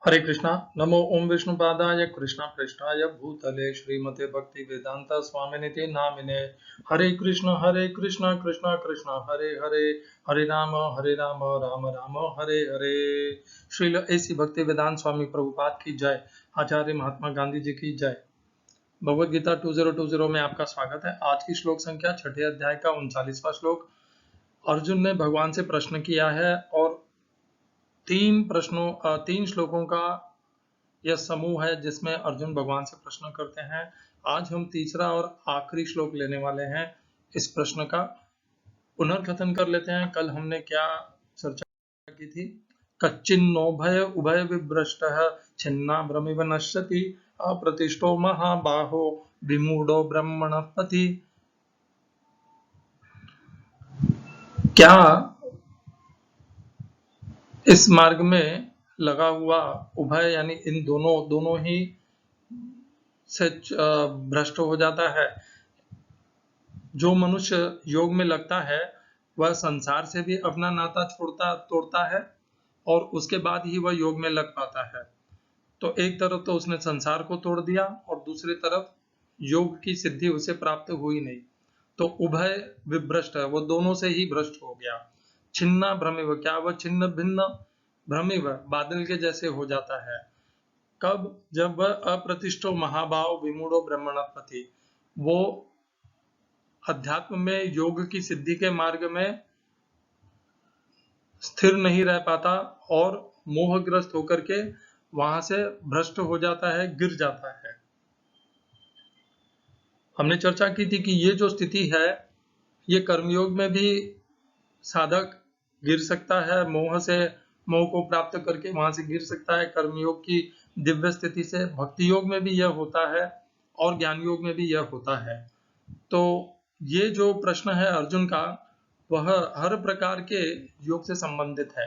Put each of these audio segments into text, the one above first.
हरे कृष्णा। नमो ओम विष्णुपादाय कृष्ण पृष्ठाय भूतले श्रीमते भक्ति वेदांत स्वामिनिति नामिने। हरे कृष्ण कृष्ण कृष्ण हरे हरे, हरे राम राम राम हरे हरे। श्रील ऐसी भक्ति वेदांत स्वामी प्रभुपाद की जय। आचार्य महात्मा गांधी जी की जय। भगवद गीता 2020 में आपका स्वागत है। आज की श्लोक संख्या 6 अध्याय का 39वां श्लोक। अर्जुन ने भगवान से प्रश्न किया है और तीन श्लोकों का यह समूह है जिसमें अर्जुन भगवान से प्रश्न करते हैं। आज हम तीसरा और आखिरी श्लोक लेने वाले हैं। इस प्रश्न का पुनर्कथन कर लेते हैं। कल हमने क्या चर्चा की थी? कच्चिन्नो भय उभय विभ्रष्टः छिन्ना भ्रमिव नश्यति अप्रतिष्ठो महाबाहो विमूढ़ो ब्रह्मणः पथि। क्या इस मार्ग में लगा हुआ उभय यानी इन दोनों ही से भ्रष्ट हो जाता है? जो मनुष्य योग में लगता है वह संसार से भी अपना नाता तोड़ता है और उसके बाद ही वह योग में लग पाता है। तो एक तरफ तो उसने संसार को तोड़ दिया और दूसरी तरफ योग की सिद्धि उसे प्राप्त हुई नहीं। तो उभय विभ्रष्ट है, वो दोनों से ही भ्रष्ट हो गया। छिन्ना भ्रमिव, क्या वह छिन्न भिन्न भ्रमिव बादल के जैसे हो जाता है? कब? जब वह अप्रतिष्ठो महाभाव विमूढ़ो ब्रह्मणपति, वो अध्यात्म में योग की सिद्धि के मार्ग में स्थिर नहीं रह पाता और मोहग्रस्त होकर के वहां से भ्रष्ट हो जाता है, गिर जाता है। हमने चर्चा की थी कि ये जो स्थिति है ये कर्मयोग में भी साधक गिर सकता है, मोह को प्राप्त करके वहां से गिर सकता है। कर्मयोग की दिव्य स्थिति से भक्ति योग में भी यह होता है और ज्ञान योग में भी यह होता है। तो ये जो प्रश्न है अर्जुन का, वह हर प्रकार के योग से संबंधित है।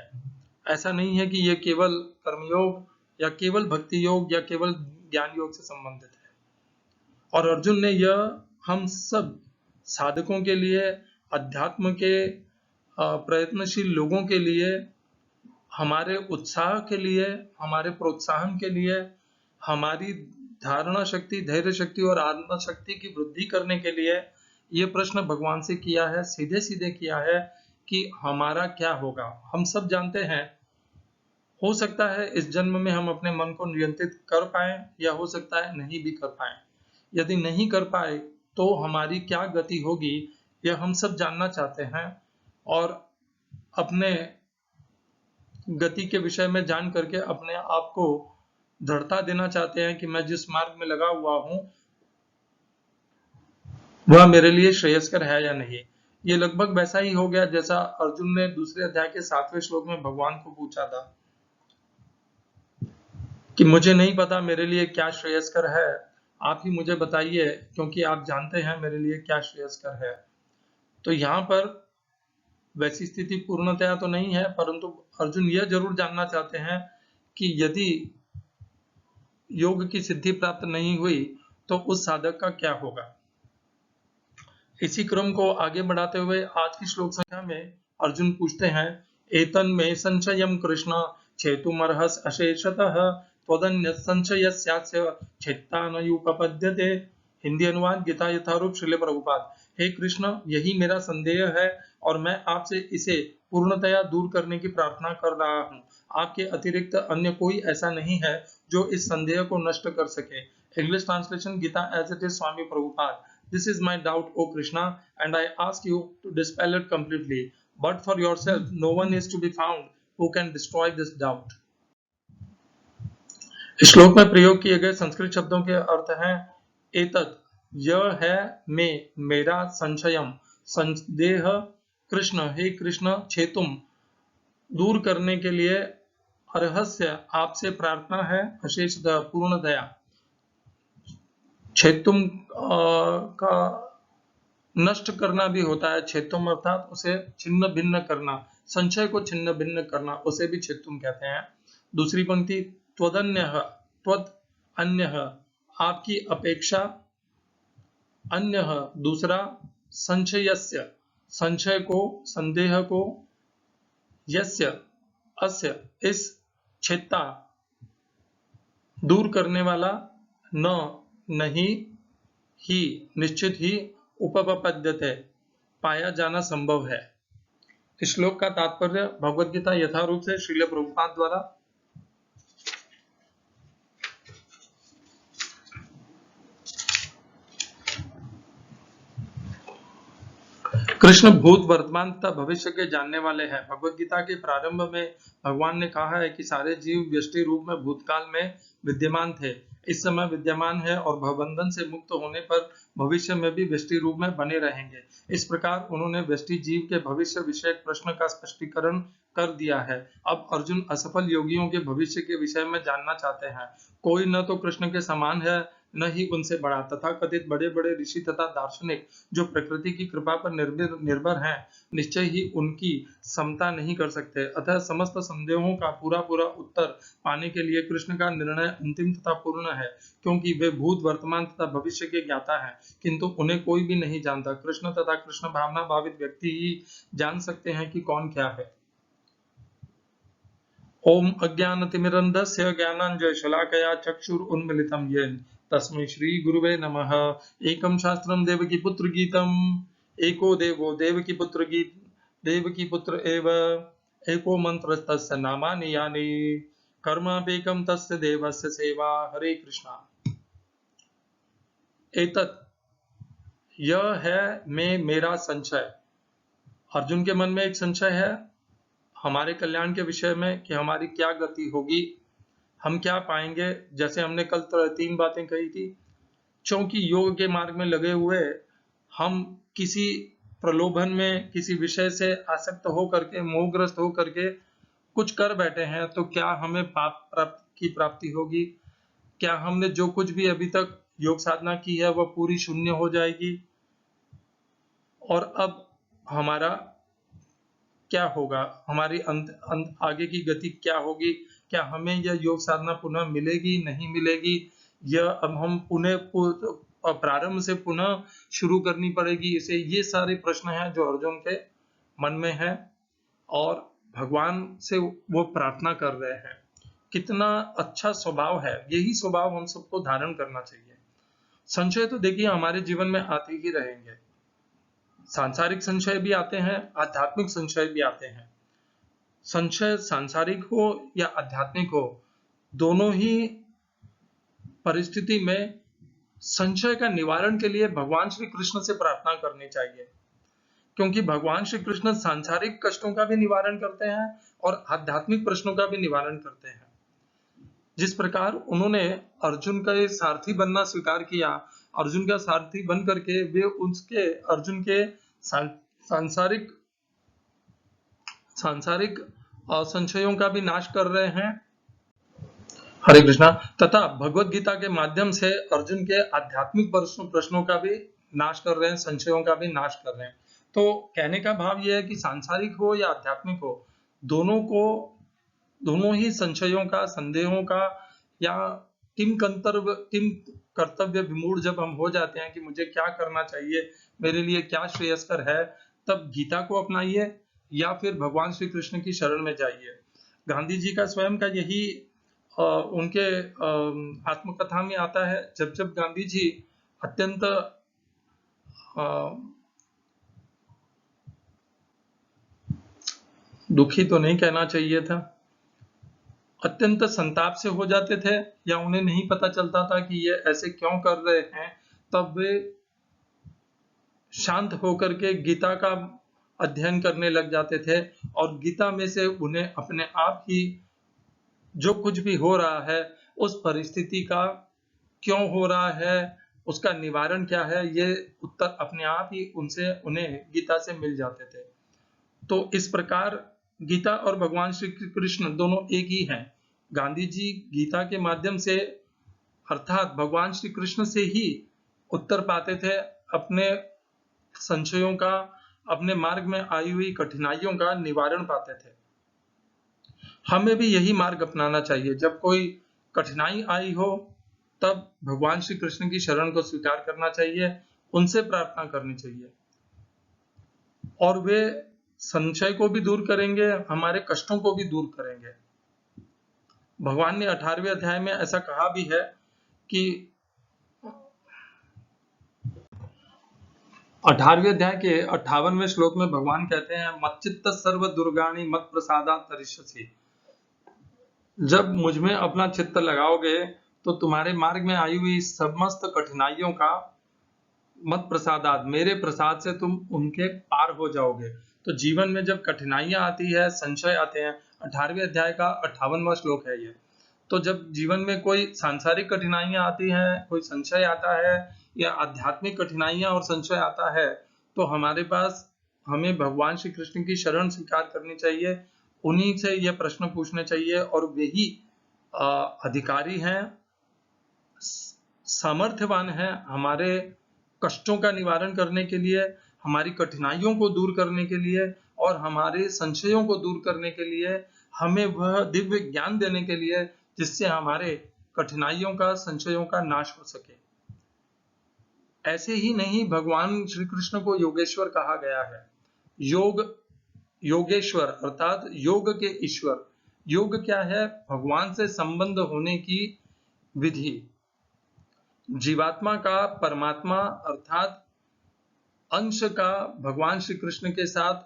ऐसा नहीं है कि यह केवल कर्मयोग या केवल भक्ति योग या केवल ज्ञान योग से संबंधित है। और अर्जुन ने यह हम सब साधकों के लिए, अध्यात्म के प्रयत्नशील लोगों के लिए, हमारे उत्साह के लिए, हमारे प्रोत्साहन के लिए, हमारी धारणा शक्ति, धैर्य शक्ति और आत्म शक्ति की वृद्धि करने के लिए ये प्रश्न भगवान से किया है, सीधे सीधे किया है कि हमारा क्या होगा। हम सब जानते हैं, हो सकता है इस जन्म में हम अपने मन को नियंत्रित कर पाए या हो सकता है नहीं भी कर पाए। यदि नहीं कर पाए तो हमारी क्या गति होगी, यह हम सब जानना चाहते हैं और अपने गति के विषय में जान करके अपने आप को दृढ़ता देना चाहते हैं कि मैं जिस मार्ग में लगा हुआ हूं वह मेरे लिए श्रेयस्कर है या नहीं। ये लगभग वैसा ही हो गया जैसा अर्जुन ने दूसरे अध्याय के 7वें श्लोक में भगवान को पूछा था कि मुझे नहीं पता मेरे लिए क्या श्रेयस्कर है, आप ही मुझे बताइए क्योंकि आप जानते हैं मेरे लिए क्या श्रेयस्कर है। तो यहाँ पर वैसी स्थिति पूर्णतया तो नहीं है, परंतु अर्जुन यह जरूर जानना चाहते हैं कि यदि योग की सिद्धि प्राप्त नहीं हुई तो उस साधक का क्या होगा। इसी क्रम को आगे बढ़ाते हुए आज की श्लोक संख्या में अर्जुन पूछते हैं, एतन में संशयम कृष्ण छेतुमर्हस अशेषतः त्वदन्य संशयस्यास्य छेत्तानयुपपद्यते। हिंदी अनुवाद गीता यथारूप श्रील प्रभुपाद। हे कृष्ण, यही मेरा संदेह है और मैं आपसे इसे पूर्णतया दूर करने की प्रार्थना कर रहा हूँ। आपके अतिरिक्त अन्य कोई ऐसा नहीं है जो इस संदेह को नष्ट कर सके। English translation Gita as it is Swami Prabhupada. This is my doubt, O Krishna, and I ask you to dispel it completely. But for yourself, no one is to be found who can destroy this doubt. इस श्लोक में प्रयोग किए गए संस्कृत शब्दों के अर्थ हैं एतत्, यह है, में, मेरा, संशयम, संदेह, कृष्ण, हे कृष्ण, छेतुम, दूर करने के लिए, अर्हस्य, आपसे प्रार्थना है, अशेषतः, पूर्ण दया। छेतुम का नष्ट करना भी होता है। छेतुम अर्थात उसे छिन्न भिन्न करना, संशय को छिन्न भिन्न करना, उसे भी छेतुम कहते हैं। दूसरी पंक्ति त्वदन्यः, त्वद अन्यः, आपकी अपेक्षा, अन्यः दूसरा, संशयस्य, संशय को, संदेह को, यस्य अस्य इस, छेत्ता दूर करने वाला न नहीं ही निश्चित ही उपपद्यते पाया जाना संभव है। इस श्लोक का तात्पर्य भगवद गीता यथारूप से श्रील प्रभुपाद द्वारा कृष्ण भूत वर्तमान तथा भविष्य के जानने वाले हैं। भगवद गीता के प्रारंभ में भगवान ने कहा है कि सारे जीव व्यष्टि रूप में भूतकाल में विद्यमान थे, इस समय विद्यमान है और भवबंधन से मुक्त होने पर भविष्य में भी व्यष्टि रूप में बने रहेंगे। इस प्रकार उन्होंने व्यष्टि जीव के भविष्य विषयक प्रश्न का स्पष्टीकरण कर दिया है। अब अर्जुन असफल योगियों के भविष्य के विषय में जानना चाहते हैं। कोई न तो कृष्ण के समान है न ही उनसे बड़ा। तथा कथित बड़े बड़े ऋषि तथा दार्शनिक जो प्रकृति की कृपा पर निर्भर हैं, निश्चय ही उनकी समता नहीं कर सकते। अतः समस्त संदेहों का पूरा पूरा उत्तर पाने के लिए कृष्ण का निर्णय अंतिम तथा पूर्ण है, क्योंकि वे भूत वर्तमान तथा भविष्य के ज्ञाता हैं, किंतु उन्हें कोई भी नहीं जानता। कृष्ण तथा कृष्ण भावना भावित व्यक्ति ही जान सकते हैं कि कौन क्या है। ओम अज्ञानतिमिरन्धस्य ज्ञानाञ्जनशलाकया चक्षुरुन्मीलितं येन तस्मै श्री गुरुवे नमः। एकं शास्त्रं देवकी पुत्र गीतम् एको देवो देवकी पुत्र गीत देवकी पुत्र एव एको मंत्रस्तस्य नामानि यानि कर्मापेकं तस्य देवस्य सेवा। हरे कृष्णा। एतत् यह है मेरा संशय। अर्जुन के मन में एक संशय है हमारे कल्याण के विषय में कि हमारी क्या गति होगी, हम क्या पाएंगे। जैसे हमने कल 3 बातें कही थी, क्योंकि योग के मार्ग में लगे हुए हम किसी प्रलोभन में किसी विषय से आसक्त हो करके मोहग्रस्त हो करके कुछ कर बैठे हैं, तो क्या हमें पाप की प्राप्ति होगी? क्या हमने जो कुछ भी अभी तक योग साधना की है वह पूरी शून्य हो जाएगी? और अब हमारा क्या होगा, हमारी आगे की गति क्या होगी? क्या हमें यह योग साधना पुनः मिलेगी, नहीं मिलेगी? यह अब हम प्रारंभ से पुनः शुरू करनी पड़ेगी इसे? ये सारे प्रश्न हैं जो अर्जुन के मन में है और भगवान से वो प्रार्थना कर रहे हैं। कितना अच्छा स्वभाव है, यही स्वभाव हम सबको धारण करना चाहिए। संशय तो देखिए हमारे जीवन में आते ही रहेंगे। सांसारिक संशय भी आते हैं, आध्यात्मिक संशय भी आते हैं। संशय सांसारिक हो या आध्यात्मिक हो, दोनों ही परिस्थिति में संशय का निवारण के लिए भगवान श्री कृष्ण से प्रार्थना करनी चाहिए, क्योंकि भगवान श्री कृष्ण सांसारिक कष्टों का भी निवारण करते हैं और आध्यात्मिक प्रश्नों का भी निवारण करते हैं। जिस प्रकार उन्होंने अर्जुन का सारथी बनना स्वीकार किया, अर्जुन का सारथी बन करके वे उसके अर्जुन के सांसारिक संशयों का भी नाश कर रहे हैं। हरे कृष्णा। तथा भगवत गीता के माध्यम से अर्जुन के आध्यात्मिक प्रश्नों का भी नाश कर रहे हैं, संशयों का भी नाश कर रहे हैं। तो कहने का भाव यह है कि सांसारिक हो या आध्यात्मिक हो, दोनों ही संशयों का, संदेहों का या किम कर्तव्य विमूढ़ जब हम हो जाते हैं कि मुझे क्या करना चाहिए, मेरे लिए क्या श्रेयस्कर है, तब गीता को अपनाइए या फिर भगवान श्री कृष्ण की शरण में जाइए। गांधी जी का स्वयं का यही उनके आत्मकथा में आता है। जब जब गांधी जी अत्यंत दुखी तो नहीं कहना चाहिए था, अत्यंत संताप से हो जाते थे या उन्हें नहीं पता चलता था कि ये ऐसे क्यों कर रहे हैं, तब वे शांत होकर के गीता का अध्ययन करने लग जाते थे और गीता में से उन्हें अपने आप ही जो कुछ भी हो रहा है उस परिस्थिति का क्यों हो रहा है, उसका निवारण क्या है, ये उत्तर अपने आप ही उन्हें गीता से मिल जाते थे। तो इस प्रकार गीता और भगवान श्री कृष्ण दोनों एक ही हैं। गांधी जी गीता के माध्यम से अर्थात भगवान श्री कृष्ण से ही उत्तर पाते थे, अपने संशयों का, अपने मार्ग में आई हुई कठिनाइयों का निवारण पाते थे। हमें भी यही मार्ग अपनाना चाहिए। जब कोई कठिनाई आई हो तब भगवान श्री कृष्ण की शरण को स्वीकार करना चाहिए, उनसे प्रार्थना करनी चाहिए और वे संशय को भी दूर करेंगे, हमारे कष्टों को भी दूर करेंगे। भगवान ने 18वें अध्याय में ऐसा कहा भी है कि 18वें अध्याय के 58वें श्लोक में भगवान कहते हैं, मच्चित्त सर्व दुर्गाणि मत प्रसादात् तरिष्यसि। जब मुझ में अपना चित्त लगाओगे तो तुम्हारे मार्ग में आई हुई समस्त कठिनाइयों का मत प्रसादात, मेरे प्रसाद से तुम उनके पार हो जाओगे। तो जीवन में जब कठिनाइयां आती है, संशय आते हैं, 18वें अध्याय का 58वां श्लोक है ये। तो जब जीवन में कोई सांसारिक कठिनाइयां आती हैं, कोई संशय आता है या आध्यात्मिक कठिनाइयां और संशय आता है, तो हमारे पास हमें भगवान श्री कृष्ण की शरण स्वीकार करनी चाहिए, उन्हीं से ये प्रश्न पूछने चाहिए, और वही अधिकारी हैं, सामर्थ्यवान हैं हमारे कष्टों का निवारण करने के लिए, हमारी कठिनाइयों को दूर करने के लिए और हमारे संशयों को दूर करने के लिए, हमें वह दिव्य ज्ञान देने के लिए जिससे हमारे कठिनाइयों का, संशयों का नाश हो सके। ऐसे ही नहीं, भगवान श्री कृष्ण को योगेश्वर कहा गया है। योगेश्वर अर्थात योग के ईश्वर। योग क्या है? भगवान से संबंध होने की विधि। जीवात्मा का परमात्मा अर्थात अंश का भगवान श्री कृष्ण के साथ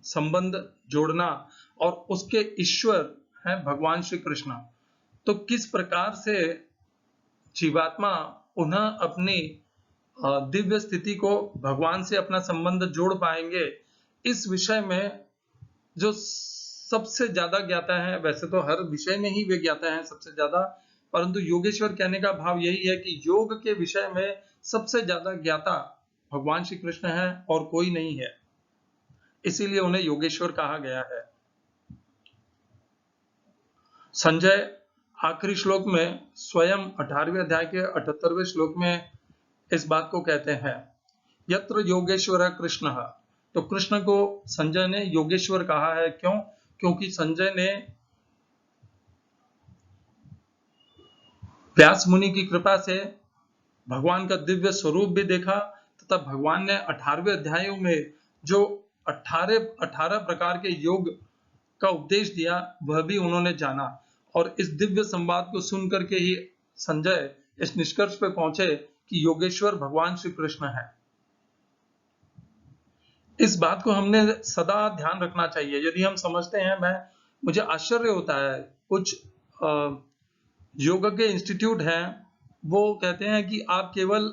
संबंध जोड़ना, और उसके ईश्वर है भगवान श्री कृष्ण। तो किस प्रकार से जीवात्मा पुनः अपनी दिव्य स्थिति को, भगवान से अपना संबंध जोड़ पाएंगे, इस विषय में जो सबसे ज्यादा ज्ञाता है, वैसे तो हर विषय में ही वे ज्ञाता हैं सबसे ज्यादा, परंतु योगेश्वर कहने का भाव यही है कि योग के विषय में सबसे ज्यादा ज्ञाता भगवान श्री कृष्ण है और कोई नहीं है, इसीलिए उन्हें योगेश्वर कहा गया है। संजय आखिरी श्लोक में स्वयं 18वें अध्याय के 78वें श्लोक में इस बात को कहते हैं, यत्र योगेश्वर कृष्ण। तो कृष्ण को संजय ने योगेश्वर कहा है। क्यों? क्योंकि संजय ने व्यास मुनि की कृपा से भगवान का दिव्य स्वरूप भी देखा, तथा भगवान ने 18वें अध्यायों में जो 18 प्रकार के योग का उपदेश दिया, वह भी उन्होंने जाना, और इस दिव्य संवाद को सुन करके ही संजय इस निष्कर्ष पे पहुंचे कि योगेश्वर भगवान श्री कृष्ण है। इस बात को हमने सदा ध्यान रखना चाहिए। यदि हम समझते हैं, मुझे आश्चर्य होता है, कुछ योग के इंस्टीट्यूट हैं, वो कहते हैं कि आप केवल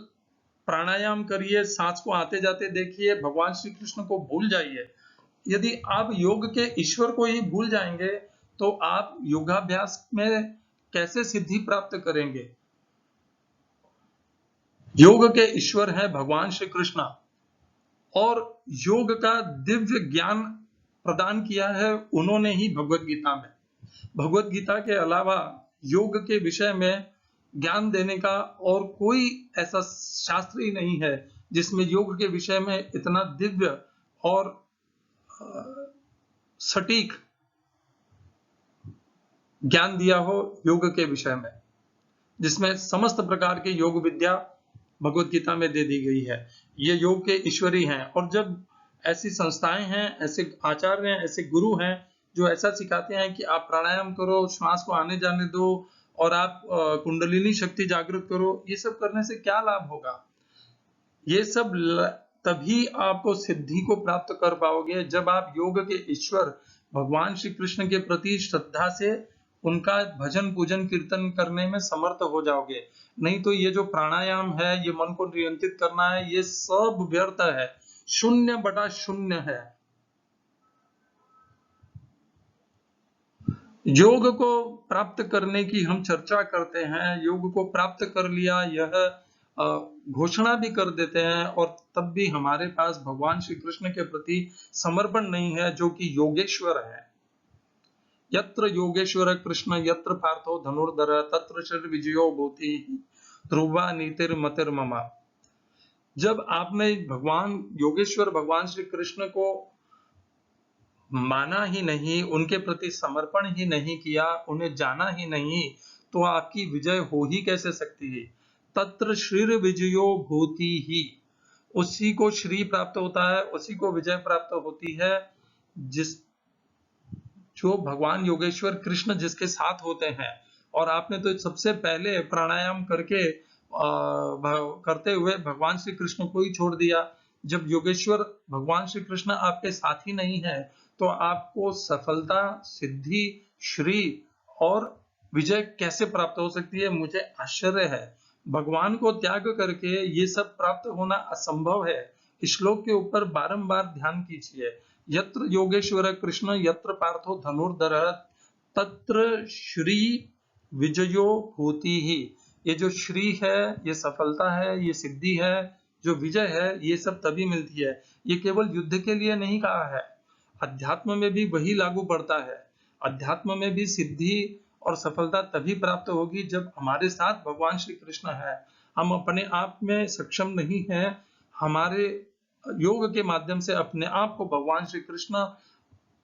प्राणायाम करिए, सांस को आते जाते देखिए, भगवान श्री कृष्ण को भूल जाइए। यदि आप योग के ईश्वर को ही भूल जाएंगे तो आप योगाभ्यास में कैसे सिद्धि प्राप्त करेंगे? योग के ईश्वर है भगवान श्री कृष्ण, और योग का दिव्य ज्ञान प्रदान किया है उन्होंने ही भगवत गीता में। भगवत गीता के अलावा योग के विषय में ज्ञान देने का और कोई ऐसा शास्त्र ही नहीं है जिसमें योग के विषय में इतना दिव्य और सटीक ज्ञान दिया हो योग के विषय में, जिसमें समस्त प्रकार के योग विद्या भगवत गीता में दे दी गई है। ये योग के ईश्वरी हैं, और जब ऐसी संस्थाएं हैं, ऐसे आचार्य हैं, ऐसे गुरु हैं जो ऐसा सिखाते हैं कि आप प्राणायाम करो, श्वास को आने जाने दो, और आप कुंडलिनी शक्ति जागृत करो, ये सब करने से क्या लाभ होगा? ये सब तभी आपको सिद्धि को प्राप्त कर पाओगे जब आप योग के ईश्वर भगवान श्री कृष्ण के प्रति श्रद्धा से उनका भजन पूजन कीर्तन करने में समर्थ हो जाओगे। नहीं तो ये जो प्राणायाम है, ये मन को नियंत्रित करना है, ये सब व्यर्थ है, 0/0 है। योग को प्राप्त करने की हम चर्चा करते हैं, योग को प्राप्त कर लिया यह घोषणा भी कर देते हैं, और तब भी हमारे पास भगवान श्री कृष्ण के प्रति समर्पण नहीं है, जो कि योगेश्वर है। यत्र योगेश्वर कृष्ण यत्र पार्थो धनुर्धर तत्र श्री विजयो भूति ध्रुवा नीतिर्मतिर्मम। जब आपने भगवान योगेश्वर भगवान श्री कृष्ण को माना ही नहीं, उनके प्रति समर्पण ही नहीं किया, उन्हें जाना ही नहीं, तो आपकी विजय हो ही कैसे सकती है? तत्र श्री विजयो भूति ही, उसी को श्री प्राप्त होता है, उसी को विजय प्राप्त होती है जो भगवान योगेश्वर कृष्ण जिसके साथ होते हैं, और आपने तो सबसे पहले प्राणायाम करके करते हुए भगवान श्री कृष्ण को ही छोड़ दिया। जब योगेश्वर भगवान श्री कृष्ण आपके साथ ही नहीं है, तो आपको सफलता, सिद्धि, श्री और विजय कैसे प्राप्त हो सकती है? मुझे आश्चर्य है। भगवान को त्याग करके ये सब प्राप्त होना असंभव है। इस श्लोक के ऊपर बारंबार ध्यान कीजिए। यत्र योगेश्वर कृष्ण यत्र पार्थो धनुर्धर तत्र श्री विजयो होती ही। ये जो श्री है, ये सफलता है, ये सिद्धि है, जो विजय है, ये सब तभी मिलती है। ये केवल युद्ध के लिए नहीं कहा है, अध्यात्म में भी वही लागू पड़ता है। अध्यात्म में भी सिद्धि और सफलता तभी प्राप्त होगी जब हमारे साथ भगवान श्री कृष्ण है। हम अपने आप में सक्षम नहीं हैं, हमारे योग के माध्यम से अपने आप को भगवान श्री कृष्ण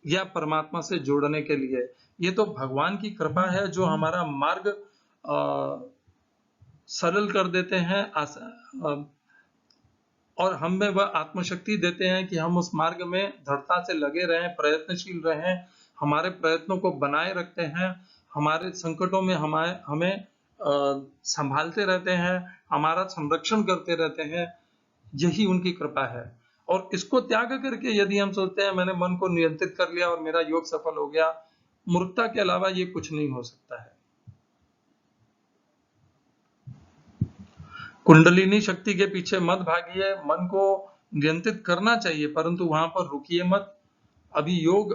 या परमात्मा से जोड़ने के लिए। ये तो भगवान की कृपा है जो हमारा मार्ग सरल कर देते हैं, और हम में वह आत्मशक्ति देते हैं कि हम उस मार्ग में दृढ़ता से लगे रहें, प्रयत्नशील रहें, हमारे प्रयत्नों को बनाए रखते हैं, हमारे संकटों में हमें संभालते रहते हैं, हमारा संरक्षण करते रहते हैं। यही उनकी कृपा है। और इसको त्याग करके यदि हम सोचते हैं मैंने मन को नियंत्रित कर लिया और मेरा योग सफल हो गया, मूर्खता के अलावा ये कुछ नहीं हो सकता है। कुंडलिनी शक्ति के पीछे मत भागिए, मन को नियंत्रित करना चाहिए परंतु वहां पर रुकिए मत। अभी योग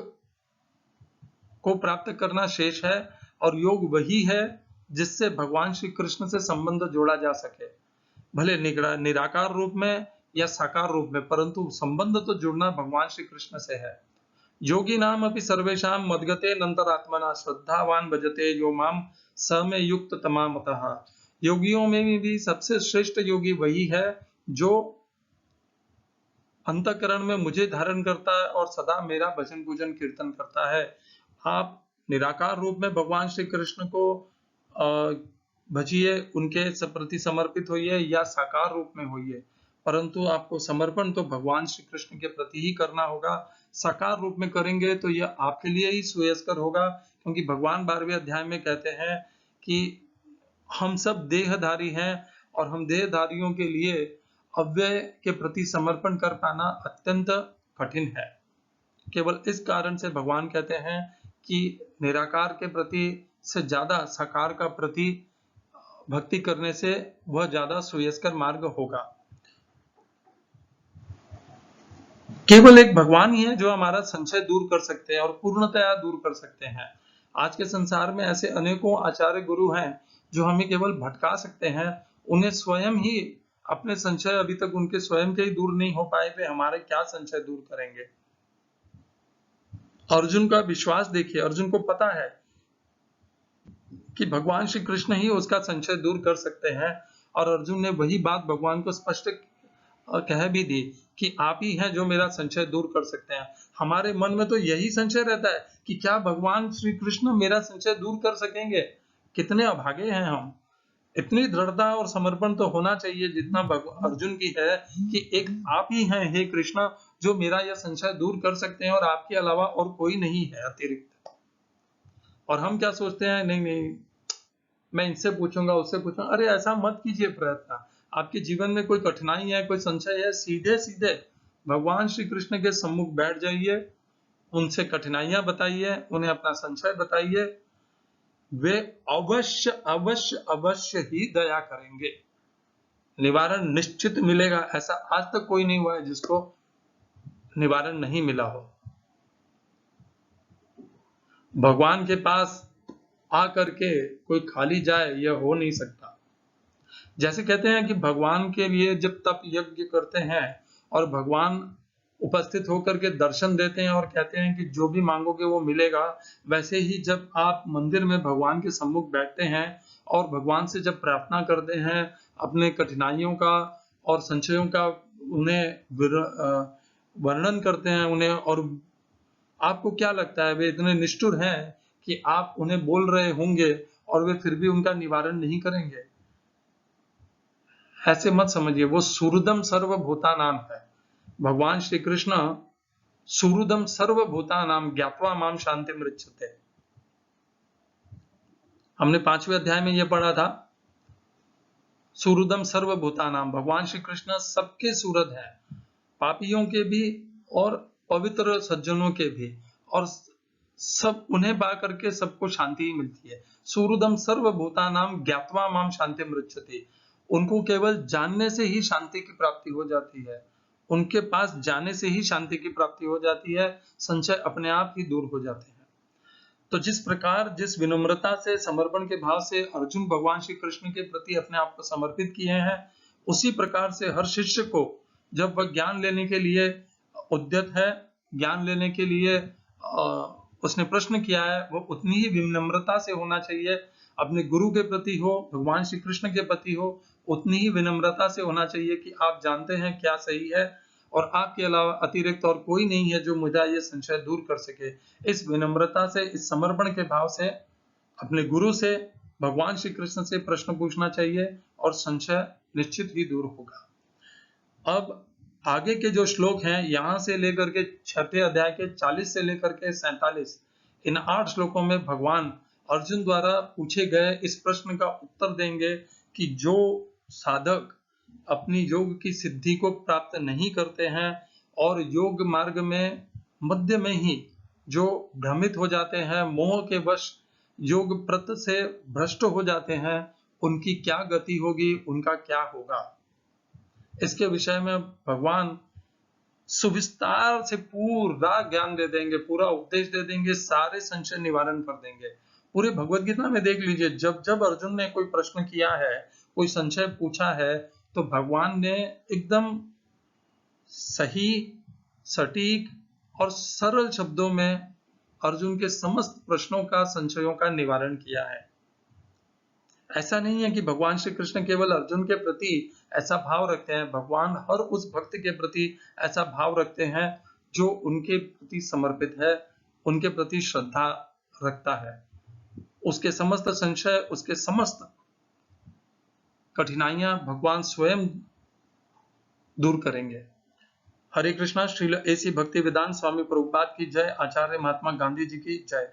को प्राप्त करना शेष है, और योग वही है जिससे भगवान श्री कृष्ण से संबंध जोड़ा जा सके, भले निराकार रूप में या साकार रूप में, परंतु संबंध तो जुड़ना भगवान श्री कृष्ण से है। योगी नाम अपि सर्वेषां मद्गते नंतरात्मना श्रद्धावान भजते यो माम स में युक्त तमामतः। योगियों में भी सबसे श्रेष्ठ योगी वही है जो अंतःकरण में मुझे धारण करता है और सदा मेरा भजन पूजन कीर्तन करता है। आप निराकार रूप में भगवान श्री कृष्ण को भजिए, उनके प्रति समर्पित होइए, या साकार रूप में होइए, परंतु आपको समर्पण तो भगवान श्री कृष्ण के प्रति ही करना होगा। साकार रूप में करेंगे तो यह आपके लिए ही श्रेयस्कर होगा, क्योंकि भगवान 12वें अध्याय में कहते हैं कि हम सब देहधारी हैं और हम देहधारियों के लिए अव्यय के प्रति समर्पण कर पाना अत्यंत कठिन है। केवल इस कारण से भगवान कहते हैं कि निराकार के प्रति से ज्यादा साकार का प्रति भक्ति करने से वह ज्यादा श्रेयस्कर मार्ग होगा। केवल एक भगवान ही है जो हमारा संशय दूर कर सकते हैं और पूर्णतया दूर कर सकते हैं। आज के संसार में ऐसे अनेकों आचार्य गुरु हैं जो हमें केवल भटका सकते हैं। उन्हें स्वयं ही अपने संशय अभी तक उनके स्वयं के ही दूर नहीं हो पाए, वे हमारे क्या संशय दूर करेंगे। अर्जुन का विश्वास देखिए, अर्जुन को पता है कि भगवान श्री कृष्ण ही उसका संशय दूर कर सकते हैं, और अर्जुन ने वही बात भगवान को स्पष्ट कह भी दी कि आप ही हैं जो मेरा संशय दूर कर सकते हैं। हमारे मन में तो यही संशय रहता है कि क्या भगवान श्री कृष्ण मेरा संशय दूर कर सकेंगे। कितने अभागे हैं हम। इतनी दृढ़ता और समर्पण तो होना चाहिए जितना अर्जुन की है कि एक आप ही हैं हे कृष्ण जो मेरा यह संशय दूर कर सकते हैं, और आपके अलावा और कोई नहीं है अतिरिक्त। और हम क्या सोचते हैं, नहीं नहीं मैं इनसे पूछूंगा उससे पूछूंगा। अरे ऐसा मत कीजिए प्रयत्न। आपके जीवन में कोई कठिनाई है, कोई संशय है, सीधे सीधे भगवान श्री कृष्ण के सम्मुख बैठ जाइए, उनसे कठिनाइयां बताइए, उन्हें अपना संशय बताइए, वे अवश्य अवश्य अवश्य ही दया करेंगे, निवारण निश्चित मिलेगा। ऐसा आज तक कोई नहीं हुआ है जिसको निवारण नहीं मिला हो। भगवान के पास आकर के कोई खाली जाए यह हो नहीं सकता। जैसे कहते हैं कि भगवान के लिए जब तप यज्ञ करते हैं और भगवान उपस्थित होकर के दर्शन देते हैं और कहते हैं कि जो भी मांगोगे वो मिलेगा, वैसे ही जब आप मंदिर में भगवान के सम्मुख बैठते हैं और भगवान से जब प्रार्थना करते हैं अपने कठिनाइयों का और संशयों का, उन्हें वर्णन करते हैं उन्हें, और आपको क्या लगता है वे इतने निष्ठुर हैं कि आप उन्हें बोल रहे होंगे और वे फिर भी उनका निवारण नहीं करेंगे? ऐसे मत समझिए। वो सुहृदम सर्वभूतानां है। भगवान श्री कृष्ण सुहृदम सर्वभूतानां ज्ञात्वा माम शांतिम ऋच्छते। हमने 5वें अध्याय में यह पढ़ा था, सुहृदम सर्वभूतानां, भगवान श्री कृष्ण सबके सुहृद है, पापियों के भी और पवित्र सज्जनों के भी, और सब उन्हें पा करके सबको शांति ही मिलती है। सुहृदम सर्वभूतानां ज्ञात्वा माम शांतिम ऋच्छते, उनको केवल जानने से ही शांति की प्राप्ति हो जाती है, उनके पास जाने से ही शांति की प्राप्ति हो जाती है, संशय अपने आप ही दूर हो जाते हैं। तो जिस प्रकार, जिस विनम्रता से, समर्पण के भाव से अर्जुन भगवान श्री कृष्ण के प्रति अपने आप को समर्पित किए हैं, उसी प्रकार से हर शिष्य को जब वह ज्ञान लेने के लिए उद्यत है, ज्ञान लेने के लिए उसने प्रश्न किया है, वो उतनी ही विनम्रता से होना चाहिए। अपने गुरु के प्रति हो, भगवान श्री कृष्ण के प्रति हो, उतनी ही विनम्रता से होना चाहिए कि आप जानते हैं क्या सही है और आपके अलावा अतिरिक्त और कोई नहीं है जो मुझे ये संशय दूर कर सके। इस विनम्रता से, इस समर्पण के भाव से अपने गुरु से, भगवान श्री कृष्ण से प्रश्न पूछना चाहिए और संशय निश्चित ही दूर होगा। अब आगे के जो श्लोक हैं, यहां से लेकर के 6वें अध्याय के 40 से लेकर के 47, इन 8 श्लोकों में भगवान अर्जुन द्वारा पूछे गए इस प्रश्न का उत्तर देंगे कि जो साधक अपनी योग की सिद्धि को प्राप्त नहीं करते हैं और योग मार्ग में मध्य में ही जो भ्रमित हो जाते हैं, मोह के वश योग प्रत से भ्रष्ट हो जाते हैं, उनकी क्या गति होगी, उनका क्या होगा, इसके विषय में भगवान सुविस्तार से पूरा ज्ञान दे देंगे, पूरा उपदेश दे देंगे, सारे संशय निवारण कर देंगे। पूरे भगवत गीता में देख लीजिए, जब जब अर्जुन ने कोई प्रश्न किया है, कोई संशय पूछा है, तो भगवान ने एकदम सही, सटीक और सरल शब्दों में अर्जुन के समस्त प्रश्नों का, संशयों का निवारण किया है। ऐसा नहीं है कि भगवान श्री कृष्ण केवल अर्जुन के प्रति ऐसा भाव रखते हैं, भगवान हर उस भक्त के प्रति ऐसा भाव रखते हैं जो उनके प्रति समर्पित है, उनके प्रति श्रद्धा रखता है। उसके समस्त संशय, उसके समस्त कठिनाइयां भगवान स्वयं दूर करेंगे। हरे कृष्णा। श्रील एसी भक्ति वेदांत स्वामी प्रभुपाद की जय। आचार्य महात्मा गांधी जी की जय।